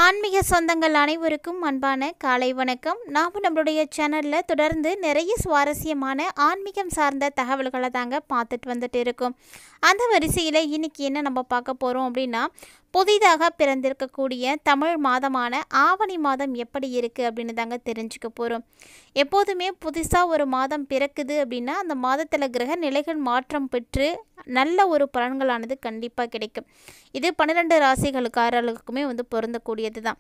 ஆன்மீக சொந்தங்கள் அனைவருக்கும் அன்பான காலை வணக்கம். நாம் நம்மளுடைய சேனலில் தொடர்ந்து நிறைய சுவாரஸ்யமான ஆன்மீகம் சார்ந்த தகவல்களை தாங்க பார்த்துட்டு வந்துட்டு இருக்கோம். அந்த வரிசையில் இன்றைக்கி என்ன நம்ம பார்க்க போகிறோம் அப்படின்னா, புதிதாக பிறந்திருக்கக்கூடிய தமிழ் மாதமான ஆவணி மாதம் எப்படி இருக்குது அப்படின்னு தாங்க தெரிஞ்சுக்க போகிறோம். எப்போதுமே புதுசாக ஒரு மாதம் பிறக்குது அப்படின்னா அந்த மாதத்தில் கிரக நிலைகள் மாற்றம் பெற்று நல்ல ஒரு பலன்களானது கண்டிப்பாக கிடைக்கும். இது 12 ராசிகளுக்காரர்களுக்குமே பொருந்தக்கூடியது தான்.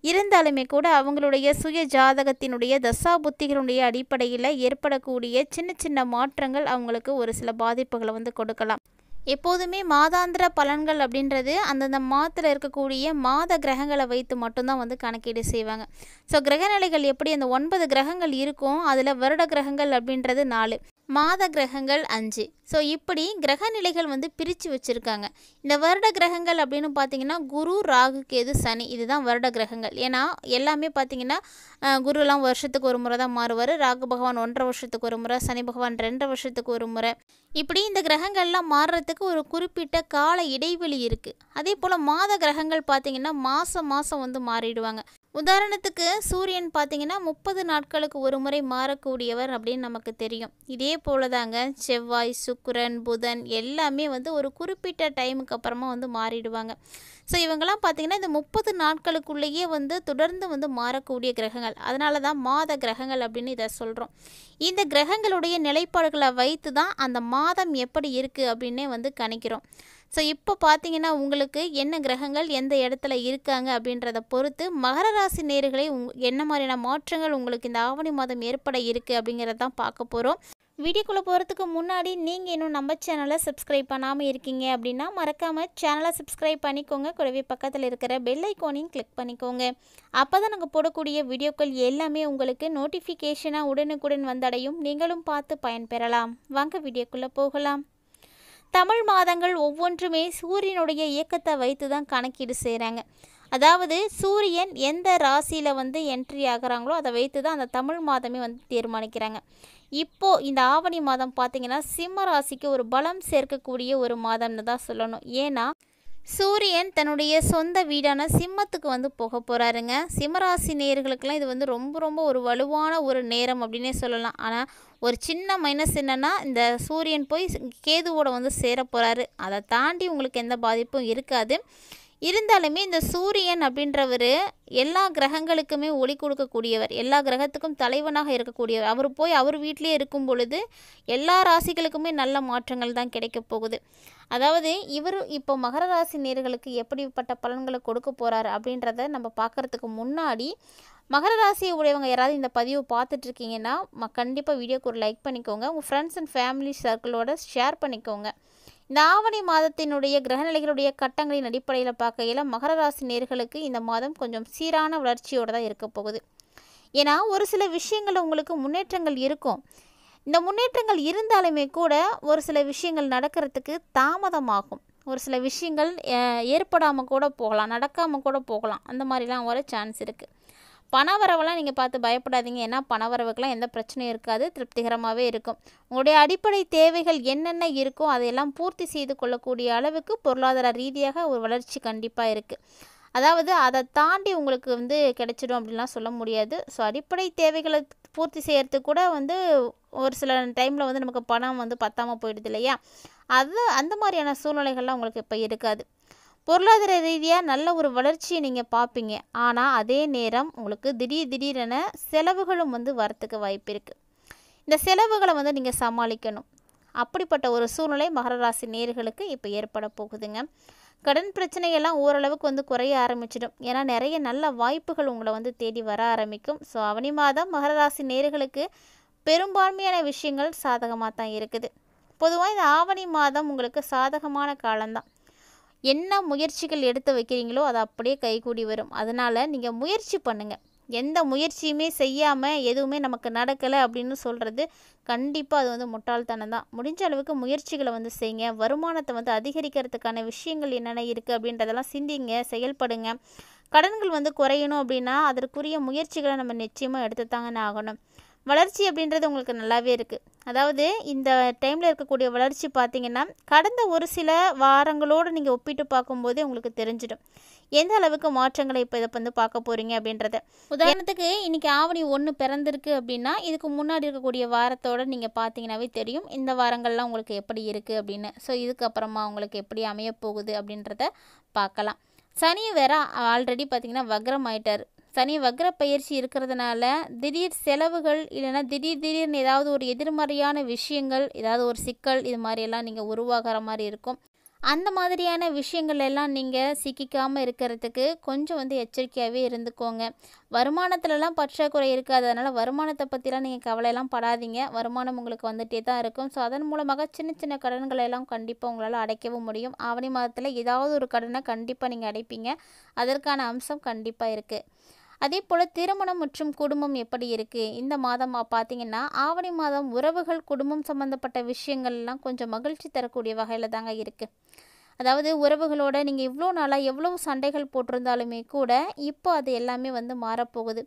இருந்தாலுமே கூட அவங்களுடைய சுய ஜாதகத்தினுடைய தசா புத்திகளுடைய அடிப்படையில் ஏற்படக்கூடிய சின்ன சின்ன மாற்றங்கள் அவங்களுக்கு ஒரு சில பாதிப்புகளை கொடுக்கலாம். எப்போதுமே மாதாந்திர பலன்கள் அப்படின்றது அந்தந்த மாதத்தில் இருக்கக்கூடிய மாத கிரகங்களை வைத்து மட்டும்தான் கணக்கீடு செய்வாங்க. ஸோ கிரகநிலைகள் எப்படி அந்த 9 கிரகங்கள் இருக்கும், அதில் வருட கிரகங்கள் அப்படின்றது 4, மாத கிரகங்கள் 5. ஸோ இப்படி கிரகநிலைகள் பிரித்து வச்சுருக்காங்க. இந்த வருட கிரகங்கள் அப்படின்னு பார்த்திங்கன்னா குரு, ராகு, கேது, சனி, இதுதான் வருட கிரகங்கள். ஏன்னா எல்லாமே பார்த்திங்கன்னா குருலாம் வருஷத்துக்கு ஒரு முறை தான் மாறுவார், ராகு பகவான் 1.5 வருஷத்துக்கு ஒரு முறை, சனி பகவான் 2 வருஷத்துக்கு ஒரு முறை. இப்படி இந்த கிரகங்கள்லாம் மாறுறதுக்கு ஒரு குறிப்பிட்ட கால இடைவெளி இருக்குது. அதே போல் மாத கிரகங்கள் பார்த்திங்கன்னா மாதம் மாறிடுவாங்க. உதாரணத்துக்கு சூரியன் பார்த்திங்கன்னா 30 நாட்களுக்கு ஒரு முறை மாறக்கூடியவர் அப்படின்னு நமக்கு தெரியும். இதே போல தாங்க செவ்வாய், சுக்கிரன், புதன் எல்லாமே ஒரு குறிப்பிட்ட டைமுக்கு அப்புறமா மாறிடுவாங்க. ஸோ இவங்கெல்லாம் பார்த்திங்கன்னா இந்த 30 நாட்களுக்குள்ளேயே தொடர்ந்து மாறக்கூடிய கிரகங்கள். அதனால தான் மாத கிரகங்கள் அப்படின்னு இதை சொல்கிறோம். இந்த கிரகங்களுடைய நிலைப்பாடுகளை வைத்து தான் அந்த மாதம் எப்படி இருக்குது அப்படின்னே கணிக்கிறோம். ஸோ இப்போ பார்த்தீங்கன்னா உங்களுக்கு என்ன கிரகங்கள் எந்த இடத்துல இருக்காங்க அப்படின்றத பொறுத்து மகர ராசி நேயர்களே என்ன மாதிரியான மாற்றங்கள் உங்களுக்கு இந்த ஆவணி மாதம் ஏற்பட இருக்குது அப்படிங்கிறத தான் பார்க்க போகிறோம். வீடியோக்குள்ளே போகிறதுக்கு முன்னாடி நீங்கள் இன்னும் நம்ம சேனலை சப்ஸ்கிரைப் பண்ணாமல் இருக்கீங்க அப்படின்னா மறக்காமல் சேனலை சப்ஸ்கிரைப் பண்ணிக்கோங்க. கூடவே பக்கத்தில் இருக்கிற பெல் ஐக்கானையும் கிளிக் பண்ணிக்கோங்க. அப்போ தான் நாங்கள் போடக்கூடிய வீடியோக்கள் எல்லாமே உங்களுக்கு நோட்டிஃபிகேஷனாக உடனுக்குடன் வந்தடையும். நீங்களும் பார்த்து பயன்பெறலாம். வாங்க வீடியோக்குள்ளே போகலாம். தமிழ் மாதங்கள் ஒவ்வொன்றுமே சூரியனுடைய இயக்கத்தை வைத்து தான் கணக்கீடு செய்கிறாங்க. அதாவது சூரியன் எந்த ராசியில் என்ட்ரி ஆகிறாங்களோ அதை வைத்து தான் அந்த தமிழ் மாதமே தீர்மானிக்கிறாங்க. இப்போது இந்த ஆவணி மாதம் பார்த்திங்கன்னா சிம்ம ராசிக்கு ஒரு பலம் சேர்க்கக்கூடிய ஒரு மாதம்னு தான் சொல்லணும். ஏன்னா சூரியன் தன்னுடைய சொந்த வீடான சிம்மத்துக்கு போக போகிறாருங்க. சிம்மராசி நேயர்களுக்கெல்லாம் இது ரொம்ப ஒரு வலுவான ஒரு நேரம் அப்படின்னே சொல்லலாம். ஆனால் ஒரு சின்ன மைனஸ் என்னென்னா இந்த சூரியன் போய் கேதுவோட சேர போகிறாரு. அதை தாண்டி உங்களுக்கு எந்த பாதிப்பும் இருக்காது. இருந்தாலுமே இந்த சூரியன் அப்படின்றவர் எல்லா கிரகங்களுக்குமே ஒளி கொடுக்கக்கூடியவர், எல்லா கிரகத்துக்கும் தலைவனாக இருக்கக்கூடியவர். அவர் போய் அவர் வீட்டிலே இருக்கும் பொழுது எல்லா ராசிகளுக்குமே நல்ல மாற்றங்கள் தான் கிடைக்க போகுது. அதாவது இவர் இப்போ மகர ராசி நேயர்களுக்கு எப்படிப்பட்ட பலன்களை கொடுக்க போகிறாரு அப்படின்றத நம்ம பார்க்குறதுக்கு முன்னாடி மகர ராசியை உடையவங்க யாராவது இந்த பதிவை பார்த்துட்ருக்கீங்கன்னா கண்டிப்பாக வீடியோக்கு ஒரு லைக் பண்ணிக்கோங்க. உங்கள் ஃப்ரெண்ட்ஸ் அண்ட் ஃபேமிலி சர்க்கிளோட ஷேர் பண்ணிக்கோங்க. இந்த ஆவணி மாதத்தினுடைய கிரகநிலைகளுடைய கட்டங்களின் அடிப்படையில் பார்க்கையில் மகர ராசி நேயர்களுக்கு இந்த மாதம் கொஞ்சம் சீரான வளர்ச்சியோடு தான் இருக்க போகுது. ஏன்னா ஒரு சில விஷயங்கள் உங்களுக்கு முன்னேற்றங்கள் இருக்கும். இந்த முன்னேற்றங்கள் இருந்தாலுமே கூட ஒரு சில விஷயங்கள் நடக்கிறதுக்கு தாமதமாகும். ஒரு சில விஷயங்கள் ஏற்படாமல் கூட போகலாம், நடக்காமல் கூட போகலாம். அந்த மாதிரிலாம் வர சான்ஸ் இருக்குது. பணவரவெல்லாம் நீங்கள் பார்த்து பயப்படாதீங்க. ஏன்னா பணவரவுக்கெல்லாம் எந்த பிரச்சனையும் இருக்காது, திருப்திகரமாகவே இருக்கும். உங்களுடைய அடிப்படை தேவைகள் என்னென்ன இருக்கோ அதையெல்லாம் பூர்த்தி செய்து கொள்ளக்கூடிய அளவுக்கு பொருளாதார ரீதியாக ஒரு வளர்ச்சி கண்டிப்பாக இருக்குது. அதாவது அதை தாண்டி உங்களுக்கு கிடைச்சிடும் அப்படின்லாம் சொல்ல முடியாது. ஸோ அடிப்படை தேவைகளை பூர்த்தி செய்கிறதுக்கு கூட ஒரு சில டைமில் நமக்கு பணம் பத்தாமல் போயிடுது இல்லையா, அந்த மாதிரியான சூழ்நிலைகள்லாம் உங்களுக்கு இப்போ இருக்காது. பொருளாதார ரீதியாக நல்ல ஒரு வளர்ச்சியை நீங்கள் பார்ப்பீங்க. ஆனால் அதே நேரம் உங்களுக்கு திடீரென செலவுகளும் வரத்துக்கு வாய்ப்பு இருக்குது. இந்த செலவுகளை நீங்கள் சமாளிக்கணும். அப்படிப்பட்ட ஒரு சூழ்நிலை மகர ராசி நேயர்களுக்கு இப்போ ஏற்பட போகுதுங்க. கடன் பிரச்சனையெல்லாம் ஓரளவுக்கு குறைய ஆரம்பிச்சிடும். ஏன்னா நிறைய நல்ல வாய்ப்புகள் உங்களை தேடி வர ஆரம்பிக்கும். ஸோ ஆவணி மாதம் மகர ராசி நேயர்களுக்கு பெரும்பான்மையான விஷயங்கள் சாதகமாக தான் இருக்குது. பொதுவாக இந்த ஆவணி மாதம் உங்களுக்கு சாதகமான காலம்தான். என்ன முயற்சிகள் எடுத்து வைக்கிறீங்களோ அது அப்படியே கைகூடி வரும். அதனால் நீங்கள் முயற்சி பண்ணுங்கள். எந்த முயற்சியுமே செய்யாமல் எதுவுமே நமக்கு நடக்கலை அப்படின்னு சொல்கிறது கண்டிப்பாக அது முட்டாள்தனம் தான். முடிஞ்ச அளவுக்கு முயற்சிகளை செய்யுங்க. வருமானத்தை அதிகரிக்கிறதுக்கான விஷயங்கள் என்னென்ன இருக்குது அப்படின்றதெல்லாம் சிந்திங்க, செயல்படுங்க. கடன்கள் குறையணும் அப்படின்னா அதற்குரிய முயற்சிகளை நம்ம நிச்சயமாக எடுத்து தாங்கன்னு ஆகணும். வளர்ச்சி அப்படின்றது உங்களுக்கு நல்லாவே இருக்குது. அதாவது இந்த டைமில் இருக்கக்கூடிய வளர்ச்சி பார்த்திங்கன்னா கடந்த ஒரு சில வாரங்களோடு நீங்கள் ஒப்பிட்டு பார்க்கும்போதே உங்களுக்கு தெரிஞ்சிடும் எந்த அளவுக்கு மாற்றங்களை இப்போ இதை வந்து பார்க்க போகிறீங்க அப்படின்றத. உதாரணத்துக்கு இன்றைக்கி ஆவணி 1 பிறந்திருக்கு அப்படின்னா இதுக்கு முன்னாடி இருக்கக்கூடிய வாரத்தோடு நீங்கள் பார்த்தீங்கன்னாவே தெரியும் இந்த வாரங்கள்லாம் உங்களுக்கு எப்படி இருக்குது அப்படின்னு. ஸோ இதுக்கப்புறமா உங்களுக்கு எப்படி அமைய போகுது அப்படின்றத பார்க்கலாம். சனி வேற ஆல்ரெடி பார்த்திங்கன்னா வக்ரம் ஆயிட்டார். சனி வக்ர பயிற்சி இருக்கிறதுனால திடீர் செலவுகள் இல்லைன்னா திடீர்னு ஏதாவது ஒரு எதிர்மறையான விஷயங்கள், ஏதாவது ஒரு சிக்கல் இது மாதிரியெல்லாம் நீங்கள் உருவாகிற மாதிரி இருக்கும். அந்த மாதிரியான விஷயங்கள் எல்லாம் நீங்கள் சிக்கிக்காமல் இருக்கிறதுக்கு கொஞ்சம் வந்து எச்சரிக்கையாகவே இருந்துக்கோங்க. வருமானத்துலலாம் பற்றாக்குறை இருக்காது, அதனால் வருமானத்தை பற்றிலாம் நீங்கள் கவலையெல்லாம் படாதீங்க. வருமானம் உங்களுக்கு வந்துகிட்டே தான் இருக்கும். ஸோ அதன் மூலமாக சின்ன சின்ன கடன்களை எல்லாம் கண்டிப்பாக உங்களால் அடைக்கவும் முடியும். ஆவணி மாதத்தில் ஏதாவது ஒரு கடனை கண்டிப்பாக நீங்கள் அடைப்பீங்க. அதற்கான அம்சம் கண்டிப்பாக இருக்குது. அதே போல் திருமணம் மற்றும் குடும்பம் எப்படி இருக்குது இந்த மாதம் பார்த்திங்கன்னா ஆவணி மாதம் உறவுகள் குடும்பம் சம்மந்தப்பட்ட விஷயங்கள்லாம் கொஞ்சம் மகிழ்ச்சி தரக்கூடிய வகையில் தாங்க இருக்குது. அதாவது உறவுகளோட நீங்கள் இவ்வளோ நாளாக எவ்வளோ சண்டைகள் போட்டிருந்தாலுமே கூட இப்போ அது எல்லாமே வந்து மாறப்போகுது.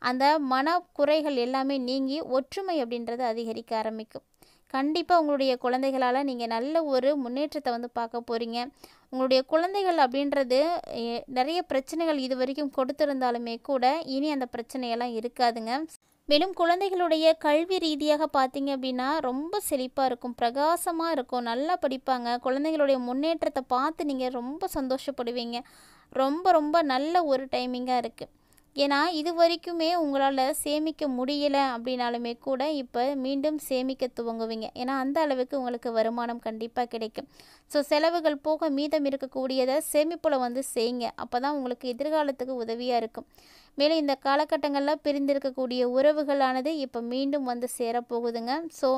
அந்த மனக்குறைகள் எல்லாமே நீங்கி ஒற்றுமை அப்படின்றது அதிகரிக்க ஆரம்பிக்கும். கண்டிப்பாக உங்களுடைய குழந்தைகளால் நீங்கள் நல்ல ஒரு முன்னேற்றத்தை வந்து பார்க்க போகிறீங்க. உங்களுடைய குழந்தைகள் அப்படின்றது நிறைய பிரச்சனைகள் இது வரைக்கும் கொடுத்துருந்தாலுமே கூட இனி அந்த பிரச்சனையெல்லாம் இருக்காதுங்க. மேலும் குழந்தைகளுடைய கல்வி ரீதியாக பார்த்தீங்க அப்படின்னா ரொம்ப செழிப்பாக இருக்கும், பிரகாசமாக இருக்கும், நல்லா படிப்பாங்க. குழந்தைகளுடைய முன்னேற்றத்தை பார்த்து நீங்கள் ரொம்ப சந்தோஷப்படுவீங்க. ரொம்ப ரொம்ப நல்ல ஒரு டைமிங்காக இருக்குது. ஏன்னா இது வரைக்குமே உங்களால் சேமிக்க முடியலை அப்படின்னாலுமே கூட இப்போ மீண்டும் சேமிக்க துவங்குவீங்க. ஏன்னா அந்த அளவுக்கு உங்களுக்கு வருமானம் கண்டிப்பாக கிடைக்கும். ஸோ செலவுகள் போக மீதம் இருக்கக்கூடியதை சேமிப்பில் வந்து செய்யுங்க. அப்போ தான் உங்களுக்கு எதிர்காலத்துக்கு உதவியாக இருக்கும். மேலும் இந்த காலகட்டங்களில் பிரிந்திருக்கக்கூடிய உறவுகளானது இப்போ மீண்டும் வந்து சேரப்போகுதுங்க. ஸோ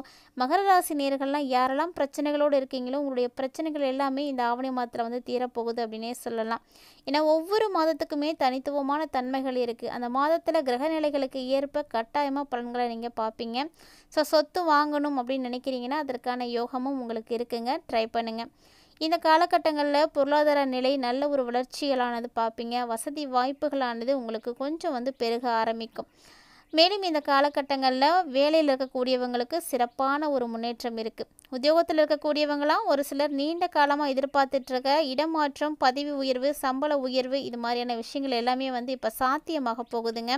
மகர ராசி நேயர்கள்லாம் யாரெல்லாம் பிரச்சனைகளோடு இருக்கீங்களோ உங்களுடைய பிரச்சனைகள் எல்லாமே இந்த ஆவணி மாதத்தில் வந்து தீரப்போகுது அப்படின்னே சொல்லலாம். ஏன்னா ஒவ்வொரு மாதத்துக்குமே தனித்துவமான தன்மைகள் இருக்குது. அந்த மாதத்தில் கிரக நிலைகளுக்கு ஏற்ப கட்டாயமாக பலன்களை நீங்கள் பார்ப்பீங்க. ஸோ சொத்து வாங்கணும் அப்படின்னு நினைக்கிறீங்கன்னா அதற்கான யோகமும் உங்களுக்கு இருக்குங்க. ட்ரை பண்ணுங்கள். இந்த காலகட்டங்களில் பொருளாதார நிலை நல்ல ஒரு வளர்ச்சிகளானது பார்ப்பீங்க. வசதி வாய்ப்புகளானது உங்களுக்கு கொஞ்சம் வந்து பெருக ஆரம்பிக்கும். மேலும் இந்த காலகட்டங்களில் வேலையில் இருக்கக்கூடியவங்களுக்கு சிறப்பான ஒரு முன்னேற்றம் இருக்குது. உத்தியோகத்தில் இருக்கக்கூடியவங்களாம் ஒரு சிலர் நீண்ட காலமாக எதிர்பார்த்துட்ருக்க இடமாற்றம், பதவி உயர்வு, சம்பள உயர்வு இது மாதிரியான விஷயங்கள் எல்லாமே வந்து இப்போ சாத்தியமாக போகுதுங்க.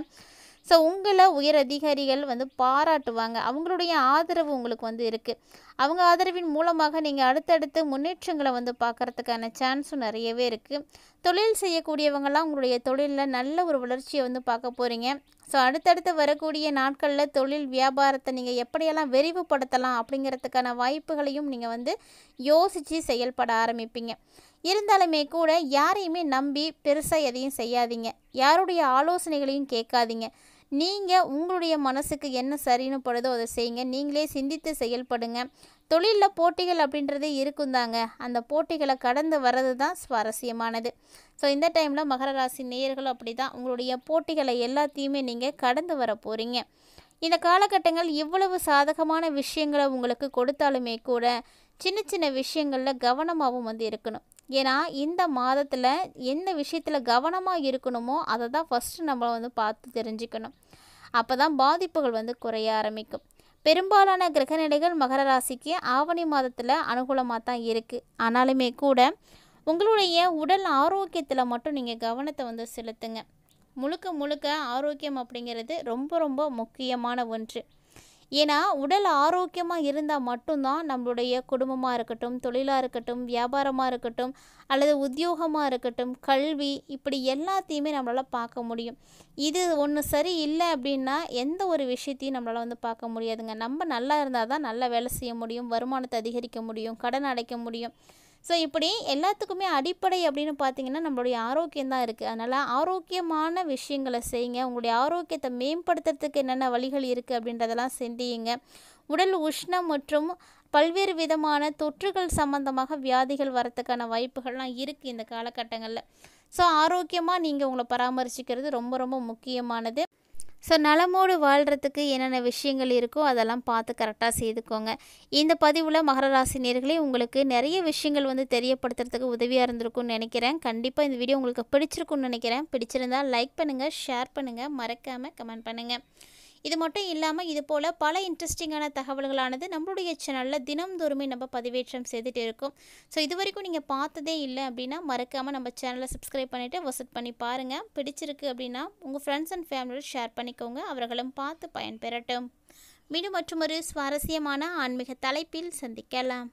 ஸோ உங்களை உயர் அதிகாரிகள் வந்து பாராட்டுவாங்க. அவங்களுடைய ஆதரவு உங்களுக்கு வந்து இருக்குது. அவங்க ஆதரவின் மூலமாக நீங்கள் அடுத்தடுத்து முன்னேற்றங்களை வந்து பார்க்குறதுக்கான சான்ஸும் நிறையவே இருக்குது. தொழில் செய்யக்கூடியவங்களாம் உங்களுடைய தொழிலில் நல்ல ஒரு வளர்ச்சியை வந்து பார்க்க போகிறீங்க. ஸோ அடுத்தடுத்து வரக்கூடிய நாட்களில் தொழில் வியாபாரத்தை நீங்கள் எப்படியெல்லாம் விரிவுபடுத்தலாம் அப்படிங்கிறதுக்கான வாய்ப்புகளையும் நீங்கள் வந்து யோசித்து செயல்பட ஆரம்பிப்பீங்க. இருந்தாலுமே கூட யாரையுமே நம்பி பெருசாக எதையும் செய்யாதீங்க. யாருடைய ஆலோசனைகளையும் கேட்காதீங்க. நீங்கள் உங்களுடைய மனசுக்கு என்ன சரின்னு படுதோ அதை செய்யுங்க. நீங்களே சிந்தித்து செயல்படுங்க. தொழிலில் போட்டிகள் அப்படின்றது இருக்கும் தாங்க. அந்த போட்டிகளை கடந்து வர்றது தான் சுவாரஸ்யமானது. ஸோ இந்த டைமில் மகர ராசி நேயர்களும் அப்படி தான் உங்களுடைய போட்டிகளை எல்லாத்தையுமே நீங்கள் கடந்து வர போகிறீங்க. இந்த காலகட்டங்கள் இவ்வளவு சாதகமான விஷயங்களை உங்களுக்கு கொடுத்தாலுமே கூட சின்ன சின்ன விஷயங்களில் கவனமாகவும் வந்து இருக்கணும். ஏன்னா இந்த மாதத்தில் எந்த விஷயத்தில் கவனமாக இருக்கணுமோ அதை தான் ஃபஸ்ட்டு நம்ம வந்து பார்த்து தெரிஞ்சுக்கணும். அப்போ தான் பாதிப்புகள் வந்து குறைய ஆரம்பிக்கும். பெரும்பாலான கிரகநிலைகள் மகர ராசிக்கு ஆவணி மாதத்தில் அனுகூலமாக தான் இருக்குது. ஆனாலுமே கூட உங்களுடைய உடல் ஆரோக்கியத்தில் மட்டும் நீங்கள் கவனத்தை வந்து செலுத்துங்க. முழுக்க முழுக்க ஆரோக்கியம் அப்படிங்கிறது ரொம்ப ரொம்ப முக்கியமான ஒன்று. ஏன்னா உடல் ஆரோக்கியமாக இருந்தால் மட்டும்தான் நம்மளுடைய குடும்பமாக இருக்கட்டும், தொழிலாக இருக்கட்டும், வியாபாரமாக இருக்கட்டும், அல்லது உத்தியோகமாக இருக்கட்டும், கல்வி இப்படி எல்லாத்தையுமே நம்மளால் பார்க்க முடியும். இது ஒன்று சரி இல்லை அப்படின்னா எந்த ஒரு விஷயத்தையும் நம்மளால் வந்து பார்க்க முடியாதுங்க. நம்ம நல்லா இருந்தால் தான் நல்லா வேலை செய்ய முடியும், வருமானத்தை அதிகரிக்க முடியும், கடன் அடைக்க முடியும். ஸோ இப்படி எல்லாத்துக்குமே அடிப்படை அப்படின்னு பார்த்திங்கன்னா நம்மளுடைய ஆரோக்கியம் தான் இருக்குது. அதனால் ஆரோக்கியமான விஷயங்களை செய்யுங்க. உங்களுடைய ஆரோக்கியத்தை மேம்படுத்துறதுக்கு என்னென்ன வழிகள் இருக்குது அப்படின்றதெல்லாம் சிந்தியுங்க. உடல் உஷ்ணம் மற்றும் பல்வேறு விதமான தொற்றுகள் சம்பந்தமாக வியாதிகள் வரத்துக்கான வாய்ப்புகள்லாம் இருக்குது இந்த காலகட்டங்களில். ஸோ ஆரோக்கியமாக நீங்கள் உங்களை பராமரிச்சுக்கிறது ரொம்ப ரொம்ப முக்கியமானது. ஸோ நலமோடு வாழ்கிறதுக்கு என்னென்ன விஷயங்கள் இருக்கோ அதெல்லாம் பார்த்து கரெக்டாக செய்துக்கோங்க. இந்த பதிவில் மகர ராசி நேயர்களே உங்களுக்கு நிறைய விஷயங்கள் வந்து தெரியப்படுத்துறதுக்கு உதவியாக இருந்திருக்கும்னு நினைக்கிறேன். கண்டிப்பாக இந்த வீடியோ உங்களுக்கு பிடிச்சிருக்குன்னு நினைக்கிறேன். பிடிச்சிருந்தால் லைக் பண்ணுங்கள், ஷேர் பண்ணுங்கள், மறக்காமல் கமெண்ட் பண்ணுங்கள். இது மட்டும் இல்லாமல் இது போல் பல இன்ட்ரெஸ்டிங்கான தகவல்களானது நம்மளுடைய சேனலில் தினம்தோறுமே நம்ம பதிவேற்றம் செய்துட்டு இருக்கோம். ஸோ இது வரைக்கும் நீங்கள் பார்த்ததே இல்லை அப்படின்னா மறக்காமல் நம்ம சேனலை சப்ஸ்கிரைப் பண்ணிவிட்டு விசிட் பண்ணி பாருங்கள். பிடிச்சிருக்கு அப்படின்னா உங்கள் ஃப்ரெண்ட்ஸ் அண்ட் ஃபேமிலியோட ஷேர் பண்ணிக்கோங்க, அவர்களும் பார்த்து பயன்பெறட்டும். மீண்டும் மற்றொரு சுவாரஸ்யமான ஆன்மீக தலைப்பில் சந்திக்கலாம்.